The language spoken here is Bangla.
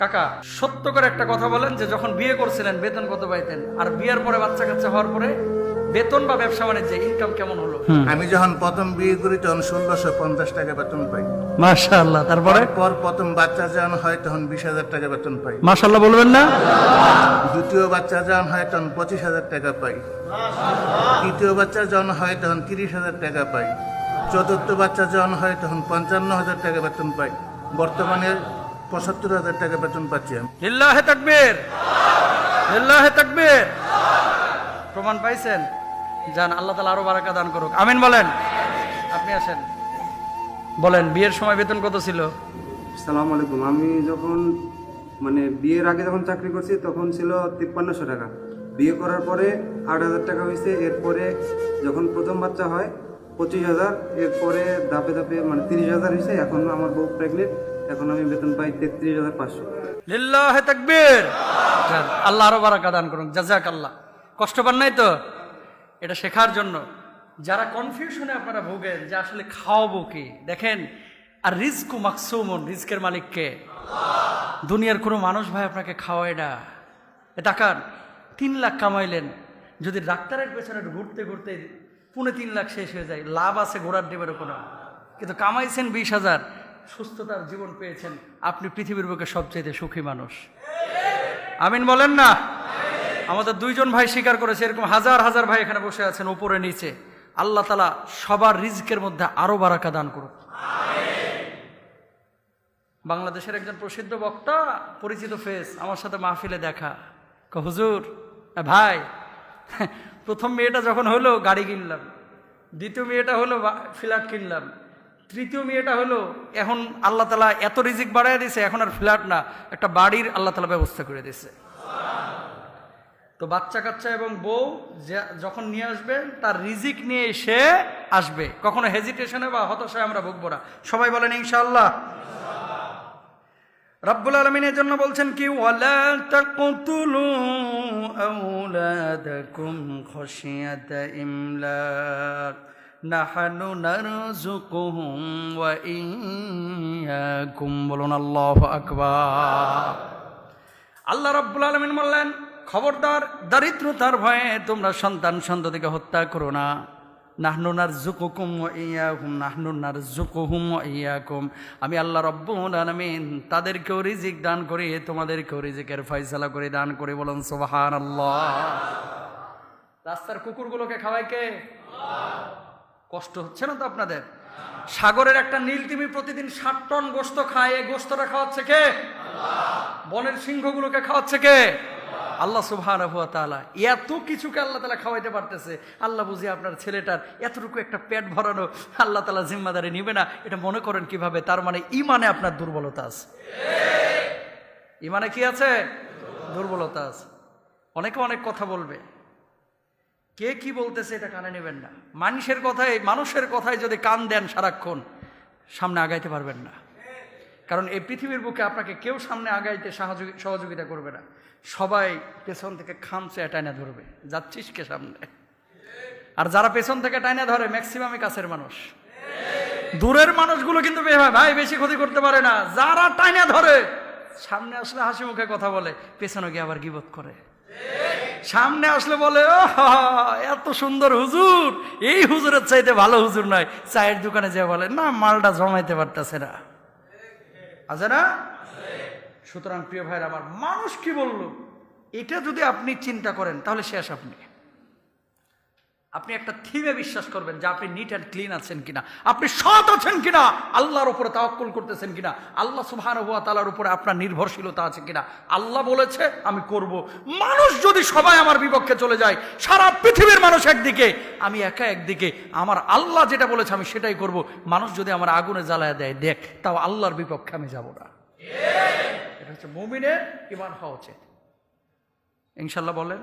কাকা সত্য করে একটা কথা বলেন যে যখন বিয়ে করছিলেন বেতন কত পাইতেন, আর বিয়ের পরে বাচ্চা কাচ্চা হওয়ার পরে বেতন বা ব্যবসা বাণিজ্যে ইনকাম কেমন হলো? আমি যখন প্রথম বিয়ে করি তখন 1650 টাকা বেতন পাই। মাশাআল্লাহ। তারপরে প্রথম বাচ্চা যখন হয় তখন 20,000 টাকা বেতন পাই। মাশাআল্লাহ বলবেন না? দ্বিতীয় বাচ্চা যখন হয় তখন 25,000 টাকা পাই। তৃতীয় বাচ্চা যখন হয় তখন 30,000 টাকা পাই। চতুর্থ বাচ্চা যখন হয় তখন 55,000 টাকা বেতন পাই। বর্তমানে 75,000 টাকা বেতন পাচ্ছি আমি। লিল্লাহে তাকবীর, লিল্লাহে তাকবীর। প্রমাণ পাইছেন? যান, আল্লাহ তাআলা আরো বারাকা দান করুক। আমিন বলেন। আপনি আসেন, বলেন বিয়ের সময় বেতন কত ছিল? আসসালামু আলাইকুম। আমি যখন বিয়ের আগে যখন চাকরি করছি তখন ছিল 5300 টাকা। বিয়ে করার পরে 8,000 টাকা হয়েছে। এরপরে যখন প্রথম বাচ্চা হয় 25,000, এরপরে ধাপে ধাপে 30,000 হয়েছে। এখন আমার বউ প্রেগনেন্ট, এখন আমি বেতন পাই 33,500। লিল্লাহে তাকবীর। যান, আল্লাহ আরো বারাকা দান করুন। জাযাকাল্লাহ। কষ্ট পান নাই তো? এটা শেখার জন্য। যারা কনফিউশনে আপনারা ভোগেন যে আসলে খাওয়াবো কি, দেখেন আর রিজকু মাকসুমুন, রিজকের মালিক কে? দুনিয়ার কোনো মানুষ ভাই আপনাকে খাওয়ায় না। তাকান, 3 লাখ কামাইলেন, যদি ডাক্তারের পেছনে ঘুরতে ঘুরতে 3.5 লাখ শেষ হয়ে যায়, লাভ আছে ঘোড়ার ডিমের কোনো? কিন্তু কামাইছেন 20,000, সুস্থতার জীবন পেয়েছেন, আপনি পৃথিবীর বুকে সবচেয়ে সুখী মানুষ। আমিন বলেন না? আমাদের 2 জন ভাই স্বীকার করেছে, এরকম হাজার হাজার ভাই এখানে বসে আছেন উপরে নিচে। আল্লাহ তাআলা সবার রিজকের মধ্যে আরো বারাকা দান করুক। বাংলাদেশের একজন প্রসিদ্ধ বক্তা, পরিচিত ফেস, আমার সাথে মাহফিলে দেখা। হুজুর ভাই, প্রথম মেয়েটা যখন হলো গাড়ি কিনলাম, দ্বিতীয় মেয়েটা হলো ফ্ল্যাট কিনলাম, তৃতীয় মেয়েটা হলো এখন আল্লাহ তাআলা এত রিজিক বাড়ায় দিয়েছে, এখন আর ফ্ল্যাট না, একটা বাড়ির আল্লাহ তাআলা ব্যবস্থা করে দিয়েছে। তো বাচ্চা কাচ্চা এবং বউ যখন নিয়ে আসবেন তার রিজিক নিয়ে সে আসবে, কখনো হেজিটেশনে বা হতাশায় আমরা ভুগবো না। সবাই বলেন ইনশাআল্লাহ। রব্বুল আলামিন এর জন্য বলছেন কি, ওয়ালা তাকতুলু আওলাদাকুম খাশিয়াতা ইমলাক নাহনু নারযুকুহুম ওয়া ইয়্যাকুম। বলুন আল্লাহু আকবার। আল্লাহ রাব্বুল আলামিন বললেন, খবরদার দারিদ্রতার ভয়ে তোমরা সন্তান সন্ততিকে হত্যা করো না। নাহনু নারযুকুকুম ওয়া ইয়্যাকুম, নাহনু নারযুকুহুম ওয়া ইয়্যাকুম। আমি আল্লাহ রাব্বুল আলামিন তাদেরকেও রিজিক দান করি, তোমাদেরকেও রিজিকের ফয়সালা করে দান করি। বলুন সুবহানাল্লাহ। রাস্তার কুকুরগুলোকে খাওয়ায় কে? কষ্ট হচ্ছে না তো আপনাদের? সাগরের একটা নীলতিমি প্রতিদিন 60 টন গোশত খায়, এই গোশতটা খাওয়াচ্ছে কে? বনের সিংহগুলোকে খাওয়াচ্ছে কে? আল্লাহ সুবহানাহু ওয়া তাআলা। এত কিছুকে আল্লাহ তাআলা খাওয়াইতে পারতেছে। আল্লাহ বুঝি আপনার ছেলেটার এতটুকু একটা পেট ভরানো আল্লাহ তাআলা জিম্মাদারি নিবে না? এটা মনে করেন কিভাবে? তার মানে ইমানে আপনার দুর্বলতা আছে। ইমানে কি আছে? দুর্বলতা আছে। অনেকে অনেক কথা বলবে, কে কি বলতেছে এটা কানে নেবেন না। মানুষের কথায় যদি কান দেন সারাক্ষণ, সামনে আগাইতে পারবেন না। কারণ এই পৃথিবীর বুকে আপনাকে কেউ সামনে আগাইতে সহযোগিতা করবে না। সবাই পেছন থেকে খামচে টাইনা ধরবে, যাচ্ছিস কে সামনে। আর যারা পেছন থেকে টাইনা ধরে ম্যাক্সিমামই কাছের মানুষ। দূরের মানুষগুলো কিন্তু ভাই বেশি ক্ষতি করতে পারে না। যারা টাইনা ধরে সামনে আসলে হাসি মুখে কথা বলে, পেছনে গিয়ে আবার গীবত করে। সামনে আসলে বলে, ও এত সুন্দর হুজুর, এই হুজুরের চাইতে ভালো হুজুর নয়। চায়ের দোকানে যে বলে, না মালটা জমাইতে পারতেছে না। আছে না? সুতরাং প্রিয় ভাইরা আমার, মানুষ কি বললো এটা যদি আপনি চিন্তা করেন তাহলে শেষ। আপনি একটা থিমে বিশ্বাস করবেন যে আপনি নিট অ্যান্ড ক্লিন আছেন কিনা, আপনি সৎ আছেন কিনা, আল্লাহর উপরে তাওয়াক্কুল করতেছেন কিনা, আল্লাহ সুবহানাহু ওয়া তাআলার উপরে আপনার নির্ভরশীলতা আছে কিনা। আল্লাহ বলেছে আমি করব। মানুষ যদি সবাই আমার বিপক্ষে চলে যায়, সারা পৃথিবীর মানুষ একদিকে, আমি একা একদিকে, আমার আল্লাহ যেটা বলেছে আমি সেটাই করব। মানুষ যদি আমার আগুনে জ্বালায় দেয়, দেখ, তাও আল্লাহর বিপক্ষে আমি যাব না। এটা হচ্ছে মুমিনের ঈমান হওয়া উচিত। ইনশাআল্লাহ বলেন।